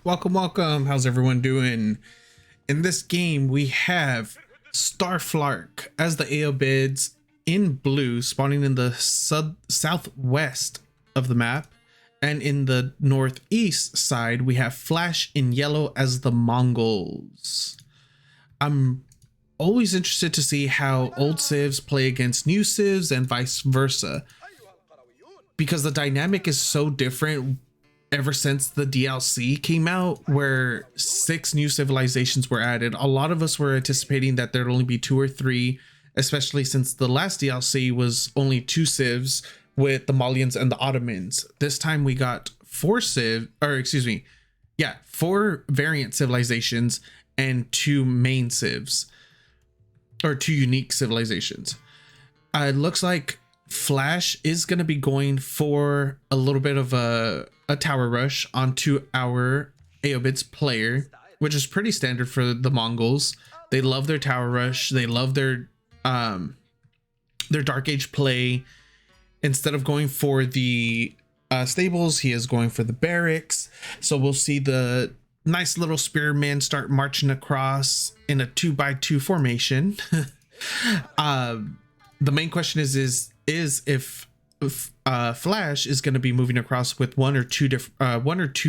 Welcome. How's everyone doing? In this game, we have Starflark as the Ayyubids in blue, spawning in the southwest of the map. And in the northeast side, we have Flash in yellow as the Mongols. I'm always interested to see how old civs play against new civs and vice versa, because the dynamic is so different ever since the DLC came out, where 6 new civilizations were added. A lot of us were anticipating that there'd only be 2 or 3, especially since the last DLC was only 2 civs with the Malians and the Ottomans. This time we got 4 variant civilizations and 2 main civs, or 2 unique civilizations. It looks like Flash is going to be going for a little bit of a tower rush onto our Ayyubids player, which is pretty standard for the Mongols. They love their tower rush. They love their Dark Age play. Instead of going for the stables, he is going for the barracks. So we'll see the nice little spearmen start marching across in a 2x2 formation. The main question is if Flash is going to be moving across with one or two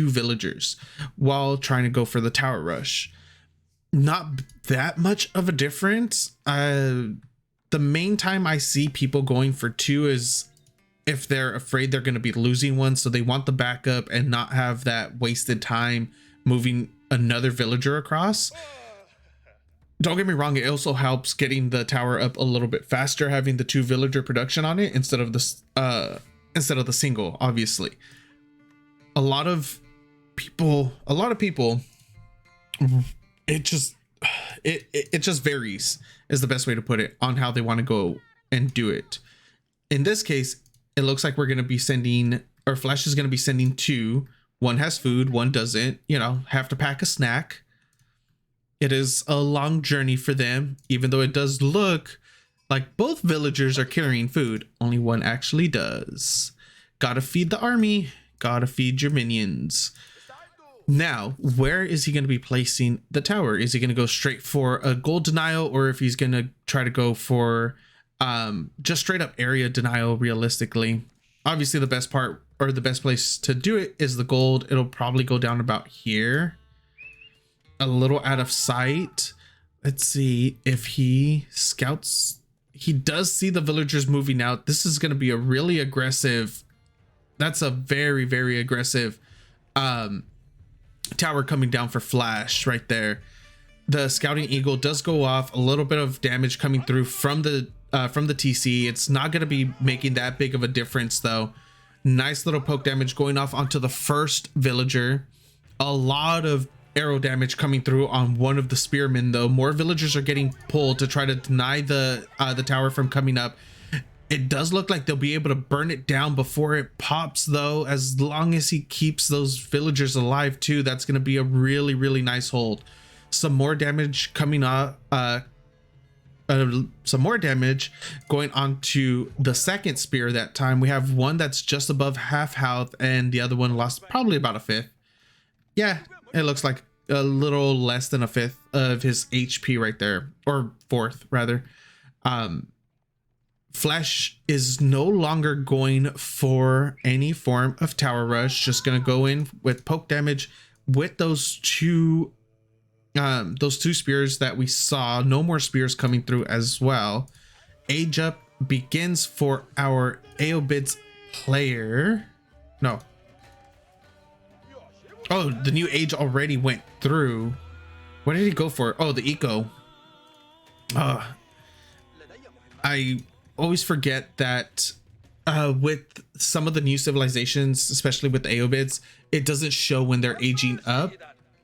villagers while trying to go for the tower rush. Not that much of a difference. The main time I see people going for 2 is if they're afraid they're going to be losing one, so they want the backup and not have that wasted time moving another villager across. Don't get me wrong, it also helps getting the tower up a little bit faster, having the 2 villager production on it instead of the single, obviously. A lot of people, it just varies, is the best way to put it, on how they want to go and do it. In this case, it looks like we're going to be sending, or Flash is going to be sending 2. One has food, one doesn't, have to pack a snack. It is a long journey for them, even though it does look like both villagers are carrying food. Only one actually does. Gotta feed the army, gotta feed your minions. Now, where is he going to be placing the tower? Is he going to go straight for a gold denial, or if he's going to try to go for just straight up area denial realistically? Obviously, the best part, or the best place to do it, is the gold. It'll probably go down about here, a little out of sight. Let's see if he scouts. He does see the villagers moving out. This is going to be a really aggressive, that's a very, very aggressive tower coming down for Flash right there. The scouting eagle does go off, a little bit of damage coming through from the TC. It's not going to be making that big of a difference though. Nice little poke damage going off onto the first villager. A lot of arrow damage coming through on one of the spearmen though. More villagers are getting pulled to try to deny the tower from coming up. It does look like they'll be able to burn it down before it pops though, as long as he keeps those villagers alive too. That's going to be a really, really nice hold. Some more damage coming up, some more damage going on to the second spear. That time we have one that's just above half health and the other one lost probably about a 1/5. Yeah, it looks like a little less than a 1/5 of his HP right there, or 4th rather. Flash is no longer going for any form of tower rush, just gonna go in with poke damage with those two spears that we saw. No more spears coming through as well. Age up begins for our Ayyubids player. No. Oh, the new age already went through. What did he go for? Oh, the eco. I always forget that with some of the new civilizations, especially with the Ayyubids, it doesn't show when they're aging up.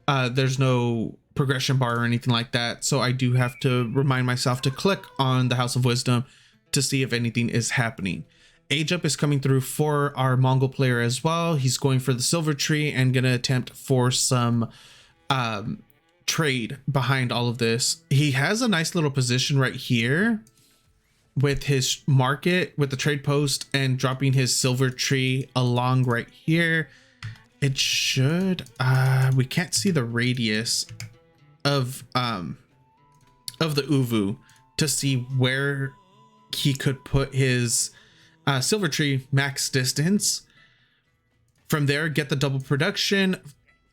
There's no progression bar or anything like that. So I do have to remind myself to click on the House of Wisdom to see if anything is happening. Age up is coming through for our Mongol player as well. He's going for the silver tree and gonna attempt for some trade behind all of this. He has a nice little position right here with his market, with the trade post, and dropping his silver tree along right here. it should, we can't see the radius of the Uvu to see where he could put his silver tree max distance. From there, get the double production,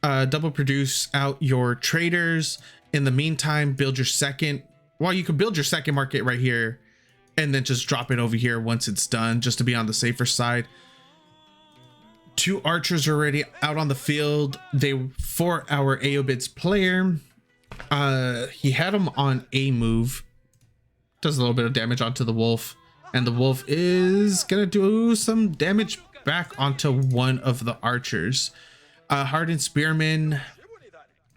double produce out your traders. In the meantime, build your second. Well, you could build your second market right here and then just drop it over here once it's done, just to be on the safer side. 2 archers are already out on the field. For our Ayyubids player, he had them on a move. Does a little bit of damage onto the wolf, and the wolf is gonna do some damage back onto one of the archers. Hardened spearman.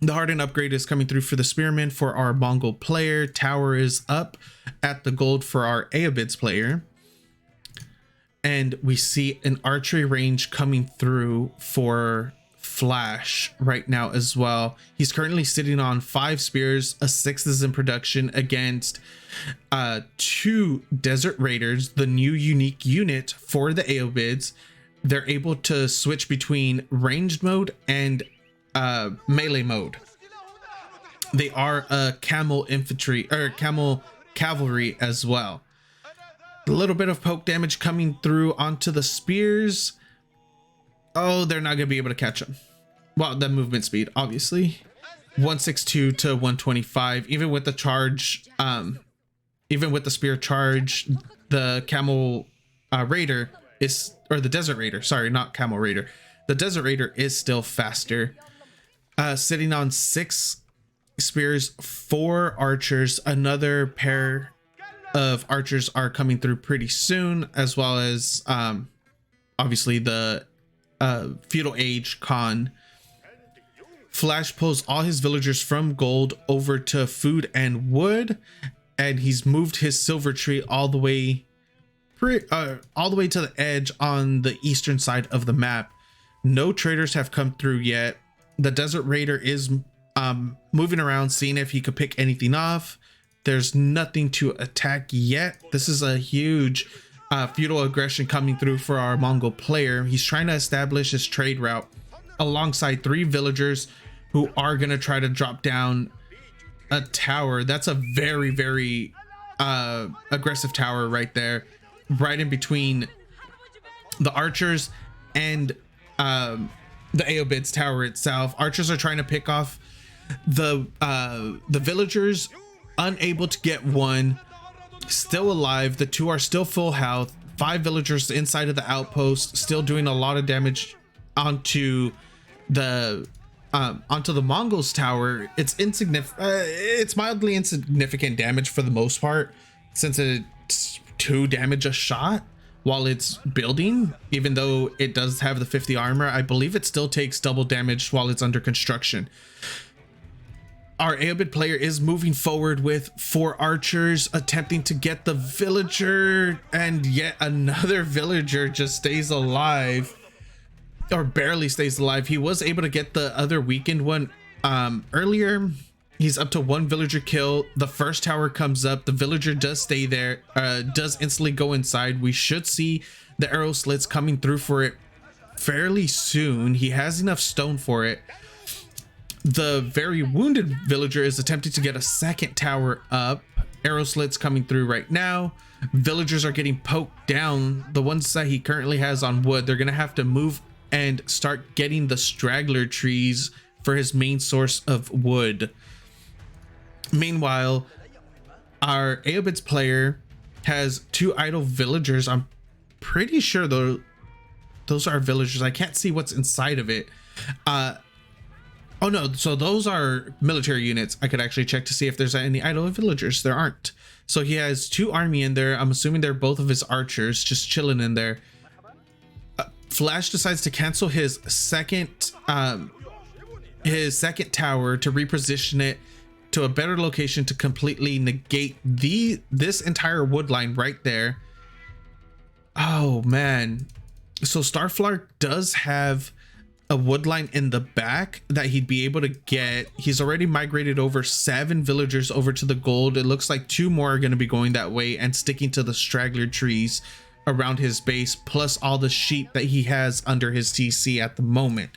The hardened upgrade is coming through for the spearman for our Mongol player. Tower is up at the gold for our Ayyubids player. And we see an archery range coming through for Flash right now as well. He's currently sitting on 5 spears. A 6th is in production against 2 Desert Raiders, the new unique unit for the Ayyubids. They're able to switch between ranged mode and melee mode. They are a camel infantry or camel cavalry as well. A little bit of poke damage coming through onto the spears. Oh, they're not gonna be able to catch them. Well, the movement speed, obviously. 162 to 125. Even with the charge, even with the spear charge, the camel raider is, or the desert raider, sorry, not camel raider. The desert raider is still faster. Sitting on 6 spears, 4 archers. Another pair of archers are coming through pretty soon, as well as obviously the feudal age Khan. Flash pulls all his villagers from gold over to food and wood, and he's moved his silver tree all the way to the edge on the eastern side of the map. No traders have come through yet. The desert raider is moving around, seeing if he could pick anything off. There's nothing to attack yet. This is a huge feudal aggression coming through for our Mongol player. He's trying to establish his trade route alongside 3 villagers who are going to try to drop down a tower. That's a very, very aggressive tower right there, right in between the archers and the Ayyubids tower itself. Archers are trying to pick off the villagers, unable to get one. Still alive. The 2 are still full health. 5 villagers inside of the outpost, still doing a lot of damage onto the Mongols tower. It's insignificant. It's mildly insignificant damage for the most part, since it's 2 damage a shot while it's building. Even though it does have the 50 armor, I believe it still takes double damage while it's under construction. Our Ayyubid player is moving forward with 4 archers, attempting to get the villager, and yet another villager just stays alive, or barely stays alive. He was able to get the other weakened one earlier. He's up to 1 villager kill. The first tower comes up. The villager does stay there, does instantly go inside. We should see the arrow slits coming through for it fairly soon. He has enough stone for it. The very wounded villager is attempting to get a second tower up. Arrow slits coming through right now. Villagers are getting poked down. The ones that he currently has on wood, they're gonna have to move and start getting the straggler trees for his main source of wood. Meanwhile, our Ayyubids player has 2 idle villagers. I'm pretty sure those are villagers. I can't see what's inside of it. Oh no, so those are military units. I could actually check to see if there's any idle villagers. There aren't. So he has 2 army in there. I'm assuming they're both of his archers just chilling in there. Flash decides to cancel his second tower to reposition it to a better location to completely negate this entire wood line right there. Oh man. So Starflark does have a wood line in the back that he'd be able to get. He's already migrated over 7 villagers over to the gold. It looks like 2 more are going to be going that way and sticking to the straggler trees around his base, plus all the sheep that he has under his TC at the moment.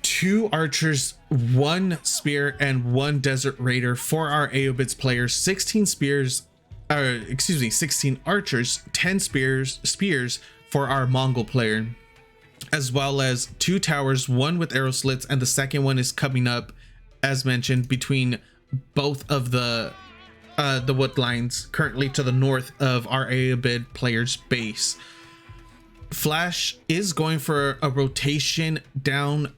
2 archers, 1 spear, and 1 desert raider for our Ayyubids players. 16 spears, 16 archers, 10 spears for our Mongol player, as well as 2 towers, 1 with arrow slits, and the second one is coming up, as mentioned, between both of the wood lines currently to the north of our Ayyubid player's base. Flash is going for a rotation down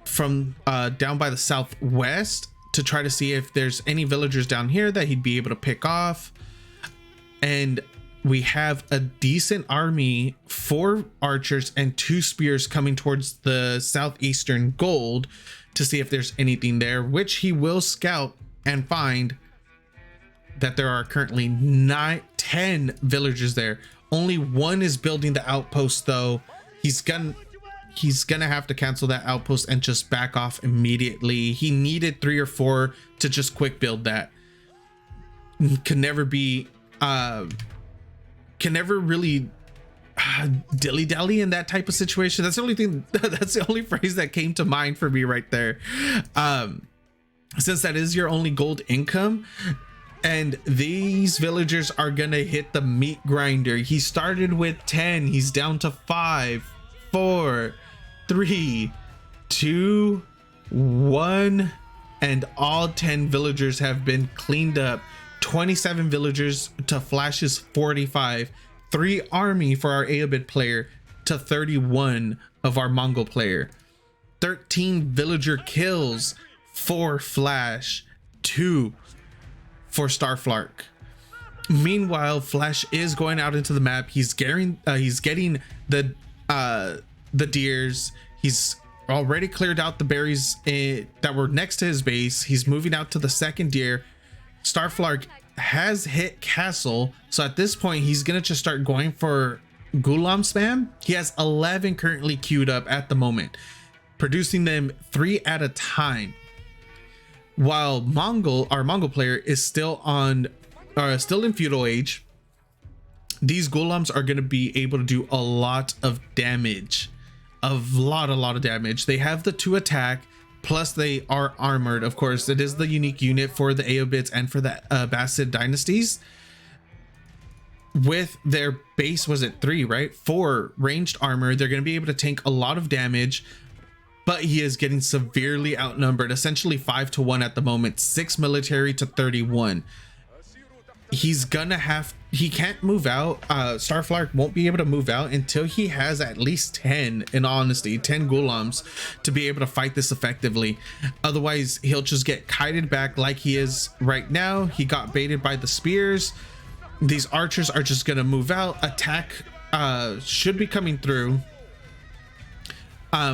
from down by the southwest to try to see if there's any villagers down here that he'd be able to pick off. And we have a decent army, 4 archers and 2 spears coming towards the southeastern gold to see if there's anything there, which he will scout and find that there are currently 10 villagers there. Only 1 is building the outpost though. He's gonna have to cancel that outpost and just back off immediately. He needed 3 or 4 to just quick build that. Can never really dilly-dally in that type of situation. That's the only thing, that's the only phrase that came to mind for me right there. Since that is your only gold income, and these villagers are gonna hit the meat grinder. He started with 10, he's down to 5, 4, 3, 2, 1, and all 10 villagers have been cleaned up. 27 villagers to Flash's 45, 3 army for our Ayyubid player to 31 of our Mongol player, 13 villager kills for Flash, 2 for Starflark. Meanwhile, Flash is going out into the map. He's getting the deers. He's already cleared out the berries that were next to his base. He's moving out to the second deer. Starflark has hit castle, so at this point he's gonna just start going for Gulam spam. He has 11 currently queued up at the moment, producing them 3 at a time, while our Mongol player is still in feudal age. These Gulams are going to be able to do a lot of damage, a lot of damage. They have the 2 attack, plus they are armored. Of course, it is the unique unit for the Ayyubids and for the Abbasid dynasties. With their base, was it 3, right? 4 ranged armor. They're going to be able to tank a lot of damage, but he is getting severely outnumbered, essentially 5 to 1 at the moment, 6 military to 31. He can't move out. Starflark won't be able to move out until he has at least 10, in all honesty, 10 Gulams to be able to fight this effectively. Otherwise, he'll just get kited back like he is right now. He got baited by the spears. These archers are just going to move out. Attack should be coming through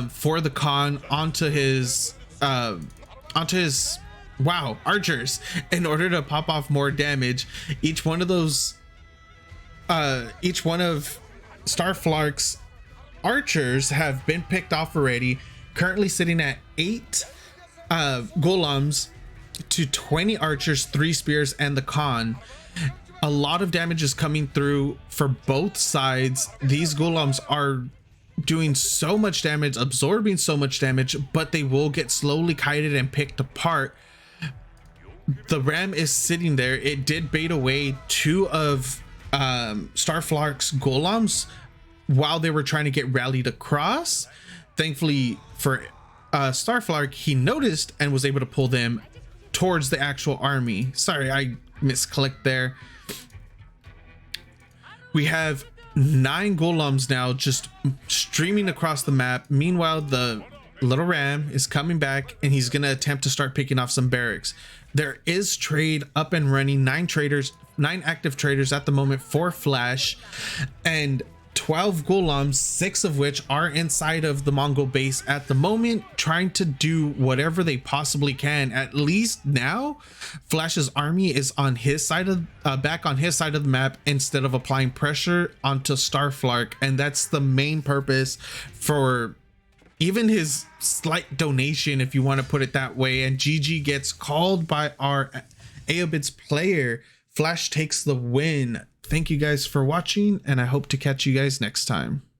for the Khan onto his archers in order to pop off more damage. Each one of Starflark's archers have been picked off already, currently sitting at 8 Gulams to 20 archers, 3 spears, and the Khan. A lot of damage is coming through for both sides. These Gulams are doing so much damage, absorbing so much damage, but they will get slowly kited and picked apart. The ram is sitting there. It did bait away 2 of Starflark's Gulams while they were trying to get rallied across. Thankfully for Starflark, he noticed and was able to pull them towards the actual army. Sorry, I misclicked there. We have 9 Gulams now just streaming across the map. Meanwhile, the little ram is coming back and he's going to attempt to start picking off some barracks. There is trade up and running, 9 active traders at the moment for Flash, and 12 Gulams, 6 of which are inside of the Mongol base at the moment, trying to do whatever they possibly can. At least now, Flash's army is on his side of back on his side of the map instead of applying pressure onto Starflark, and that's the main purpose for even his slight donation, if you want to put it that way. And GG gets called by our Ayyubids player Flash takes the win. Thank you guys for watching, and I hope to catch you guys next time.